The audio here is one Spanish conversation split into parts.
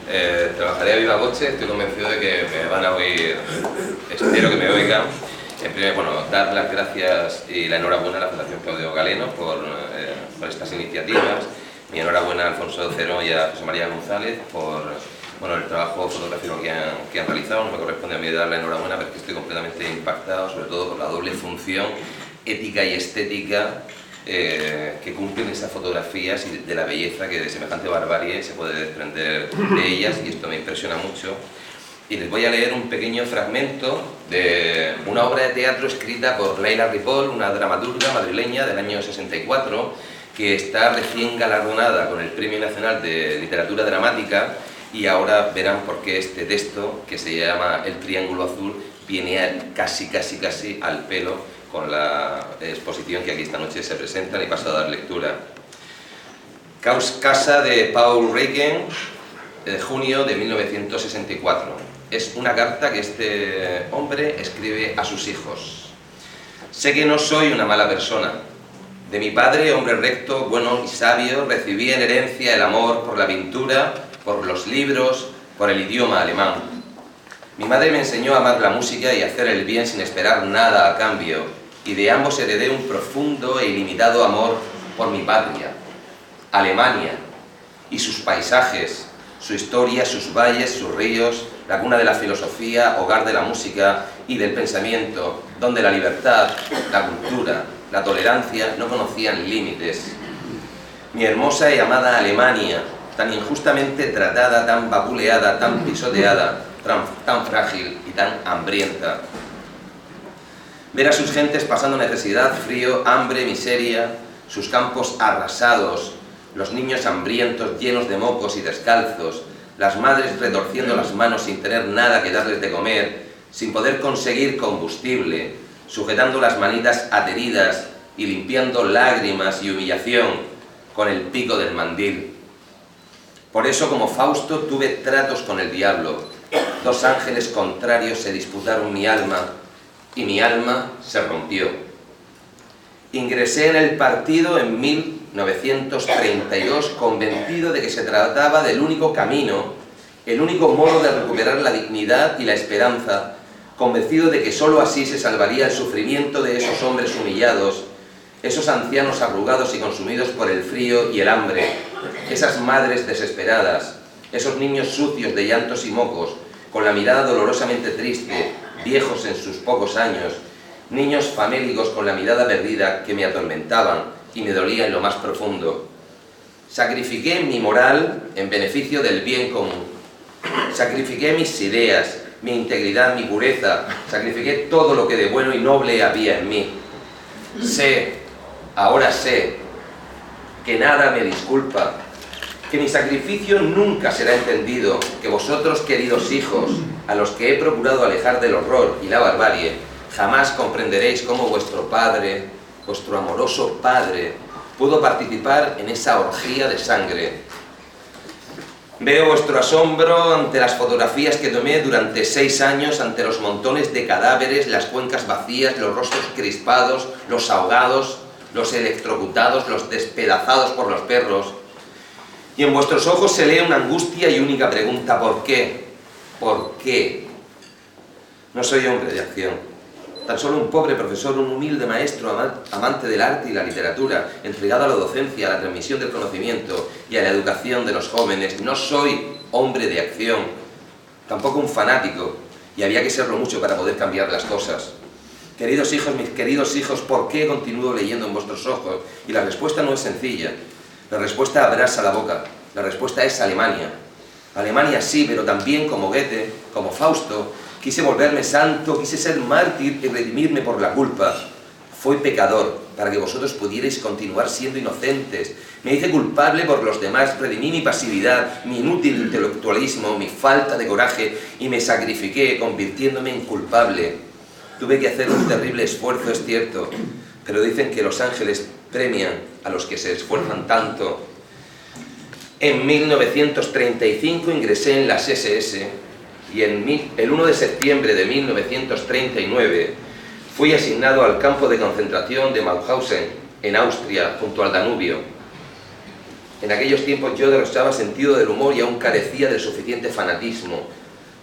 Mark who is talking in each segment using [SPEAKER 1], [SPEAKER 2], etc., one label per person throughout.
[SPEAKER 1] Trabajaré a viva voce, estoy convencido de que me van a oír, espero que me oigan. En primer lugar, bueno, dar las gracias y la enhorabuena a la Fundación Claudio Galeno por estas iniciativas. Mi enhorabuena a Alfonso Cerón y a José María González por el trabajo fotográfico que han realizado. No me corresponde a mí dar la enhorabuena porque estoy completamente impactado, sobre todo por la doble función ética y estética que cumplen esas fotografías y de la belleza que de semejante barbarie se puede desprender de ellas, y esto me impresiona mucho. Y les voy a leer un pequeño fragmento de una obra de teatro escrita por Leila Ripoll, una dramaturga madrileña del año 64, que está recién galardonada con el Premio Nacional de Literatura Dramática, y ahora verán por qué este texto, que se llama El Triángulo Azul, viene casi al pelo con la exposición que aquí esta noche se presenta, y paso a dar lectura. Casa de Paul Reiken, de junio de 1964. Es una carta que este hombre escribe a sus hijos. Sé que no soy una mala persona. De mi padre, hombre recto, bueno y sabio, recibí en herencia el amor por la pintura, por los libros, por el idioma alemán. Mi madre me enseñó a amar la música y a hacer el bien sin esperar nada a cambio, y de ambos heredé un profundo e ilimitado amor por mi patria, Alemania, y sus paisajes, su historia, sus valles, sus ríos, la cuna de la filosofía, hogar de la música y del pensamiento, donde la libertad, la cultura, la tolerancia no conocían límites. Mi hermosa y amada Alemania, tan injustamente tratada, tan vapuleada, tan pisoteada, tan frágil y tan hambrienta. Ver a sus gentes pasando necesidad, frío, hambre, miseria, sus campos arrasados, los niños hambrientos, llenos de mocos y descalzos, las madres retorciendo las manos sin tener nada que darles de comer, sin poder conseguir combustible, sujetando las manitas ateridas y limpiando lágrimas y humillación con el pico del mandil. Por eso, como Fausto, tuve tratos con el diablo. Dos ángeles contrarios se disputaron mi alma, y mi alma se rompió. Ingresé en el partido en 1932 convencido de que se trataba del único camino, el único modo de recuperar la dignidad y la esperanza, convencido de que sólo así se salvaría el sufrimiento de esos hombres humillados, esos ancianos arrugados y consumidos por el frío y el hambre, esas madres desesperadas, esos niños sucios de llantos y mocos, con la mirada dolorosamente triste, viejos en sus pocos años, niños famélicos con la mirada perdida que me atormentaban y me dolía en lo más profundo. Sacrifiqué mi moral en beneficio del bien común. Sacrifiqué mis ideas, mi integridad, mi pureza. Sacrifiqué todo lo que de bueno y noble había en mí. Ahora sé, que nada me disculpa, que mi sacrificio nunca será entendido, que vosotros, queridos hijos, a los que he procurado alejar del horror y la barbarie, jamás comprenderéis cómo vuestro padre, vuestro amoroso padre, pudo participar en esa orgía de sangre. Veo vuestro asombro ante las fotografías que tomé durante 6 años, ante los montones de cadáveres, las cuencas vacías, los rostros crispados, los ahogados, los electrocutados, los despedazados por los perros. Y en vuestros ojos se lee una angustia y única pregunta: ¿por qué? ¿Por qué? No soy hombre de acción, tan solo un pobre profesor, un humilde maestro, amante del arte y la literatura, entregado a la docencia, a la transmisión del conocimiento y a la educación de los jóvenes. No soy hombre de acción, tampoco un fanático, y había que serlo mucho para poder cambiar las cosas. Queridos hijos, mis queridos hijos, ¿por qué continúo leyendo en vuestros ojos? Y la respuesta no es sencilla. La respuesta abrasa la boca. La respuesta es Alemania. Alemania sí, pero también como Goethe, como Fausto, quise volverme santo, quise ser mártir y redimirme por la culpa. Fui pecador para que vosotros pudierais continuar siendo inocentes. Me hice culpable por los demás, redimí mi pasividad, mi inútil intelectualismo, mi falta de coraje, y me sacrifiqué convirtiéndome en culpable. Tuve que hacer un terrible esfuerzo, es cierto, pero dicen que los ángeles premian a los que se esfuerzan tanto. En 1935 ingresé en las SS y el 1 de septiembre de 1939 fui asignado al campo de concentración de Mauthausen, en Austria, junto al Danubio. En aquellos tiempos yo derrochaba sentido del humor y aún carecía del suficiente fanatismo,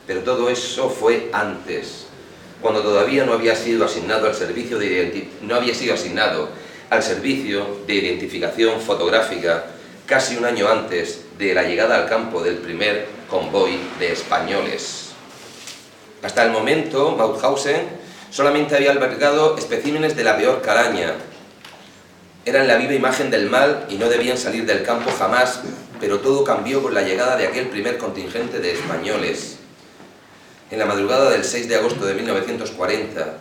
[SPEAKER 1] pero todo eso fue antes, cuando todavía no había sido asignado al servicio de identificación fotográfica, casi un año antes de la llegada al campo del primer convoy de españoles. Hasta el momento, Mauthausen solamente había albergado especímenes de la peor calaña. Eran la viva imagen del mal y no debían salir del campo jamás, pero todo cambió con la llegada de aquel primer contingente de españoles. En la madrugada del 6 de agosto de 1940,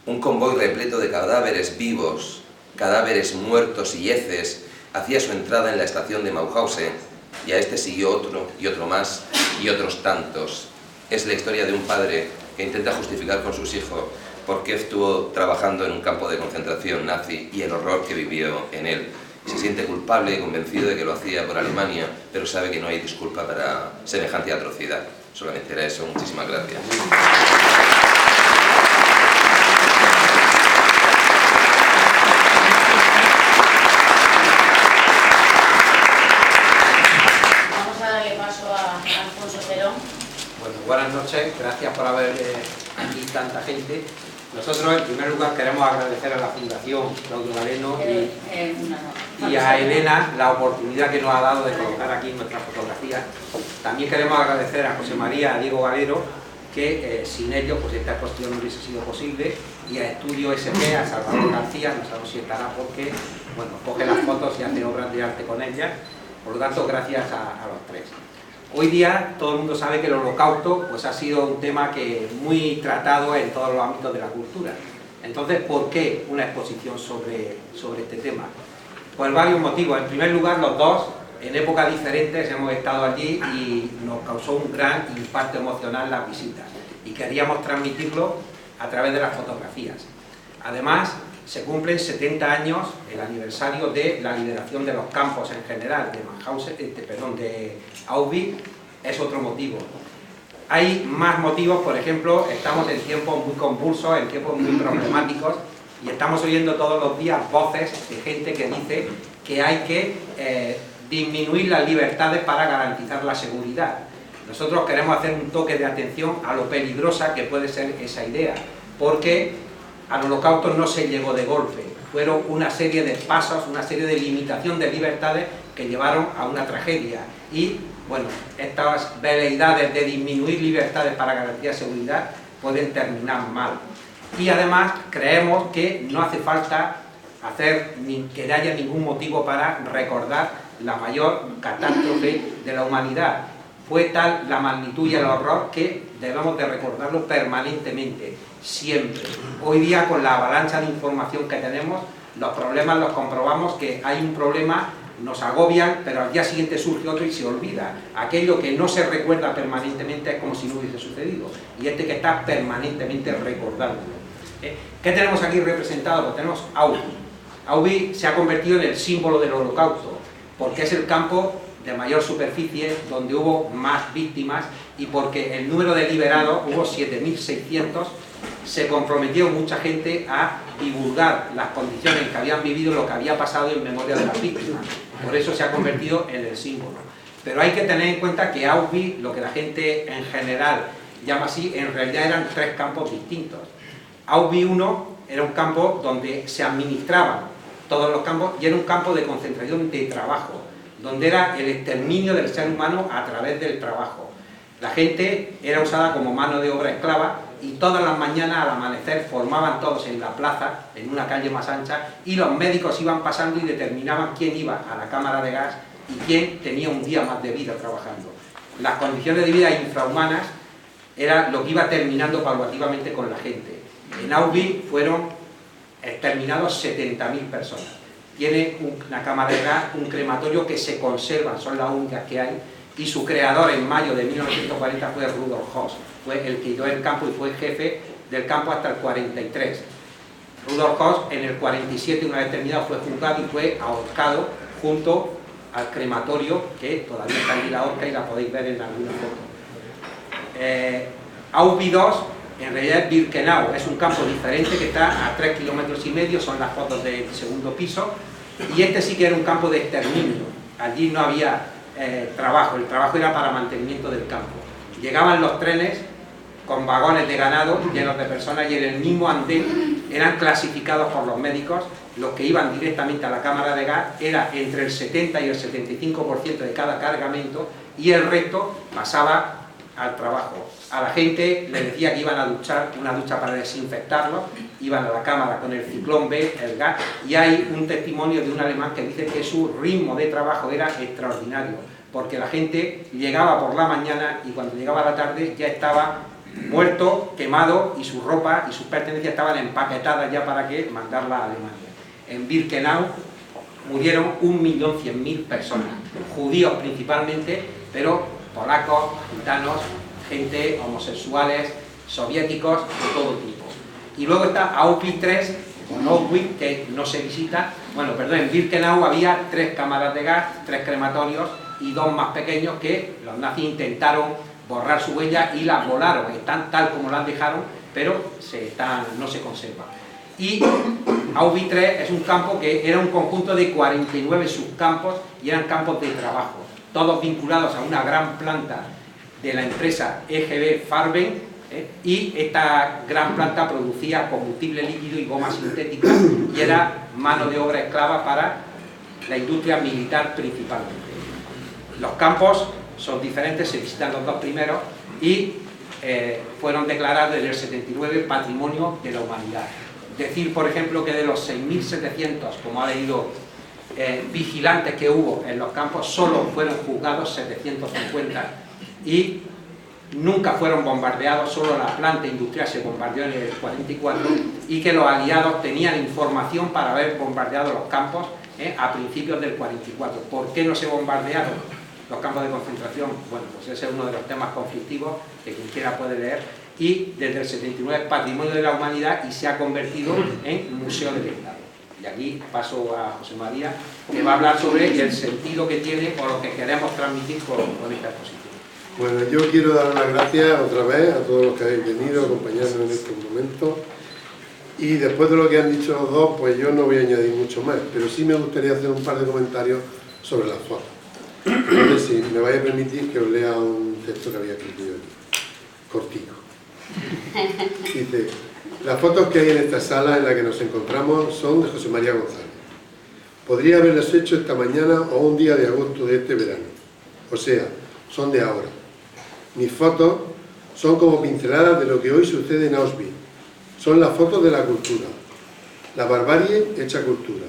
[SPEAKER 1] un convoy repleto de cadáveres vivos, cadáveres muertos y heces, hacía su entrada en la estación de Mauthausen, y a este siguió otro y otro más y otros tantos. Es la historia de un padre que intenta justificar con sus hijos por qué estuvo trabajando en un campo de concentración nazi y el horror que vivió en él. Se siente culpable y convencido de que lo hacía por Alemania, pero sabe que no hay disculpa para semejante atrocidad. Solamente era eso. Muchísimas gracias.
[SPEAKER 2] Vamos a darle paso a Alfonso Cerón.
[SPEAKER 3] Bueno, buenas noches, gracias por haber aquí tanta gente. Nosotros, en primer lugar, queremos agradecer a la Fundación Claudio Galeno y a Elena la oportunidad que nos ha dado de colocar aquí nuestras fotografías. También queremos agradecer a José María, a Diego Galero, que sin ellos pues esta exposición no hubiese sido posible, y a Estudio SP, a Salvador García, no sabemos si estará porque, bueno, coge las fotos y hace obras de arte con ellas. Por lo tanto, gracias a los tres. Hoy día todo el mundo sabe que el Holocausto pues, ha sido un tema que muy tratado en todos los ámbitos de la cultura. Entonces, ¿por qué una exposición sobre este tema? Pues varios motivos. En primer lugar, los dos, en épocas diferentes, hemos estado allí y nos causó un gran impacto emocional las visitas. Y queríamos transmitirlo a través de las fotografías. Además, se cumplen 70 años, el aniversario de la liberación de los campos en general, de Auschwitz, es otro motivo. Hay más motivos, por ejemplo, estamos en tiempos muy convulsos, en tiempos muy problemáticos, y estamos oyendo todos los días voces de gente que dice que hay que disminuir las libertades para garantizar la seguridad. Nosotros queremos hacer un toque de atención a lo peligrosa que puede ser esa idea, porque al Holocausto no se llegó de golpe, fueron una serie de pasos, una serie de limitación de libertades que llevaron a una tragedia. Y, bueno, estas veleidades de disminuir libertades para garantizar seguridad pueden terminar mal. Y además creemos que no hace falta que no haya ningún motivo para recordar la mayor catástrofe de la humanidad. Fue tal la magnitud y el horror que debemos de recordarlo permanentemente, siempre. Hoy día, con la avalancha de información que tenemos, los problemas los comprobamos, que hay un problema, nos agobian, pero al día siguiente surge otro y se olvida. Aquello que no se recuerda permanentemente es como si no hubiese sucedido, y este que está permanentemente recordándolo. ¿Qué tenemos aquí representado? Pues tenemos Auschwitz. Auschwitz se ha convertido en el símbolo del Holocausto, porque es el campo de mayor superficie, donde hubo más víctimas, y porque el número de liberados, hubo 7.600, se comprometió mucha gente a divulgar las condiciones en que habían vivido, lo que había pasado en memoria de las víctimas. Por eso se ha convertido en el símbolo. Pero hay que tener en cuenta que Auschwitz, lo que la gente en general llama así, en realidad eran tres campos distintos. Auschwitz I era un campo donde se administraban todos los campos y era un campo de concentración de trabajo, donde era el exterminio del ser humano a través del trabajo. La gente era usada como mano de obra esclava y todas las mañanas al amanecer formaban todos en la plaza, en una calle más ancha, y los médicos iban pasando y determinaban quién iba a la cámara de gas y quién tenía un día más de vida trabajando. Las condiciones de vida infrahumanas era lo que iba terminando paulativamente con la gente. En Auschwitz fueron exterminados 70.000 personas. Tiene una cámara de gas, un crematorio que se conservan, son las únicas que hay, y su creador en mayo de 1940 fue Rudolf Höss, fue el que ideó el campo y fue jefe del campo hasta el 43. Rudolf Höss en el 47, una vez terminado, fue juzgado y fue ahorcado junto al crematorio, que todavía está en la horca y la podéis ver en alguna foto. Auschwitz II, en realidad es Birkenau, es un campo diferente que está a 3,5 kilómetros, son las fotos del segundo piso, y este sí que era un campo de exterminio. allí no había trabajo, el trabajo era para mantenimiento del campo. Llegaban los trenes con vagones de ganado llenos de personas y en el mismo andén eran clasificados por los médicos. Los que iban directamente a la cámara de gas era entre el 70 y el 75% de cada cargamento y el resto pasaba al trabajo. A la gente le decía que iban a duchar, una ducha para desinfectarlo, iban a la cámara con el ciclón B, el gas, y hay un testimonio de un alemán que dice que su ritmo de trabajo era extraordinario, porque la gente llegaba por la mañana y cuando llegaba a la tarde ya estaba muerto, quemado, y su ropa y sus pertenencias estaban empaquetadas ya para que mandarla a Alemania. En Birkenau murieron 1.100.000 personas, judíos principalmente, pero polacos, gitanos, gente, homosexuales, soviéticos, de todo tipo. Y luego está Auschwitz III, o Auschwitz, que no se visita. Bueno, perdón, en Birkenau había 3 cámaras de gas, 3 crematorios y 2 más pequeños que los nazis intentaron borrar su huella y las volaron. Están tal como las dejaron, pero no se conservan. Y Auschwitz III es un campo que era un conjunto de 49 subcampos y eran campos de trabajo, todos vinculados a una gran planta de la empresa EGB Farben, y esta gran planta producía combustible líquido y goma sintética y era mano de obra esclava para la industria militar principalmente. Los campos son diferentes, se visitan los 2 primeros y fueron declarados en el 79 Patrimonio de la Humanidad. Decir, por ejemplo, que de los 6.700, como ha leído, vigilantes que hubo en los campos, solo fueron juzgados 750 y nunca fueron bombardeados, solo la planta industrial se bombardeó en el 44 y que los aliados tenían información para haber bombardeado los campos a principios del 44. ¿Por qué no se bombardearon los campos de concentración? Bueno, pues ese es uno de los temas conflictivos que quien quiera puede leer, y desde el 79 es Patrimonio de la Humanidad y se ha convertido en Museo del Estado. Y aquí paso a José María, que va a hablar sobre el sentido que tiene o lo que queremos transmitir con esta exposición.
[SPEAKER 4] Bueno, yo quiero dar las gracias otra vez a todos los que habéis venido a acompañarnos en estos momentos, y después de lo que han dicho los dos, pues yo no voy a añadir mucho más, pero sí me gustaría hacer un par de comentarios sobre las fotos. Entonces, si me vais a permitir que os lea un texto que había escrito yo aquí, cortico. Dice: las fotos que hay en esta sala en la que nos encontramos son de José María González. Podría haberlas hecho esta mañana o un día de agosto de este verano, o sea, son de ahora. Mis fotos son como pinceladas de lo que hoy sucede en Auschwitz. Son las fotos de la cultura, la barbarie hecha cultura,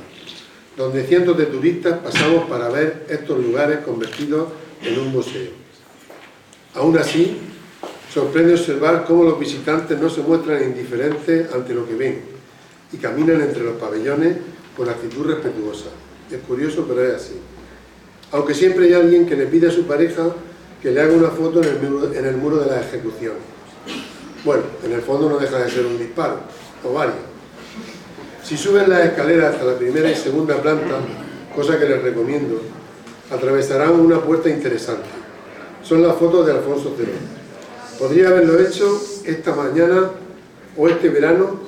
[SPEAKER 4] donde cientos de turistas pasamos para ver estos lugares convertidos en un museo. Aún así, sorprende observar cómo los visitantes no se muestran indiferentes ante lo que ven y caminan entre los pabellones con actitud respetuosa. Es curioso, pero es así. Aunque siempre hay alguien que le pide a su pareja que le haga una foto en el muro de la ejecución. Bueno, en el fondo no deja de ser un disparo, o varios. Si suben las escaleras hasta la primera y segunda planta, cosa que les recomiendo, atravesarán una puerta interesante. Son las fotos de Alfonso Cerón. Podría haberlo hecho esta mañana o este verano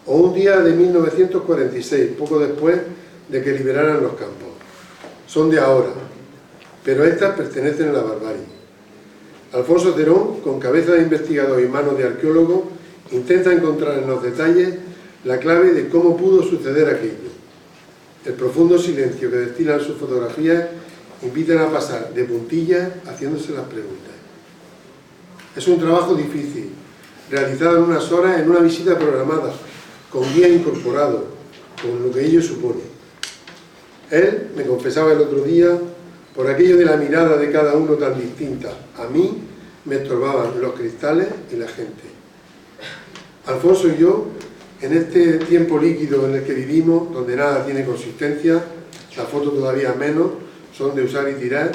[SPEAKER 4] o un día de 1946, poco después de que liberaran los campos. Son de ahora, pero estas pertenecen a la barbarie. Alfonso Cerón, con cabeza de investigador y manos de arqueólogo, intenta encontrar en los detalles la clave de cómo pudo suceder aquello. El profundo silencio que destilan sus fotografías invitan a pasar de puntillas haciéndose las preguntas. Es un trabajo difícil, realizado en unas horas en una visita programada, con guía incorporado, con lo que ello supone. Él me confesaba el otro día, por aquello de la mirada de cada uno tan distinta, a mí me estorbaban los cristales y la gente. Alfonso y yo, en este tiempo líquido en el que vivimos, donde nada tiene consistencia, la foto todavía menos, son de usar y tirar,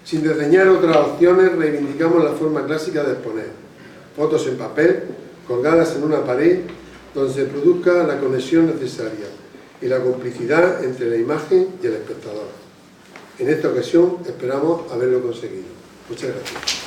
[SPEAKER 4] sin desdeñar otras opciones, reivindicamos la forma clásica de exponer. Fotos en papel, colgadas en una pared, donde se produzca la conexión necesaria y la complicidad entre la imagen y el espectador. En esta ocasión esperamos haberlo conseguido. Muchas gracias.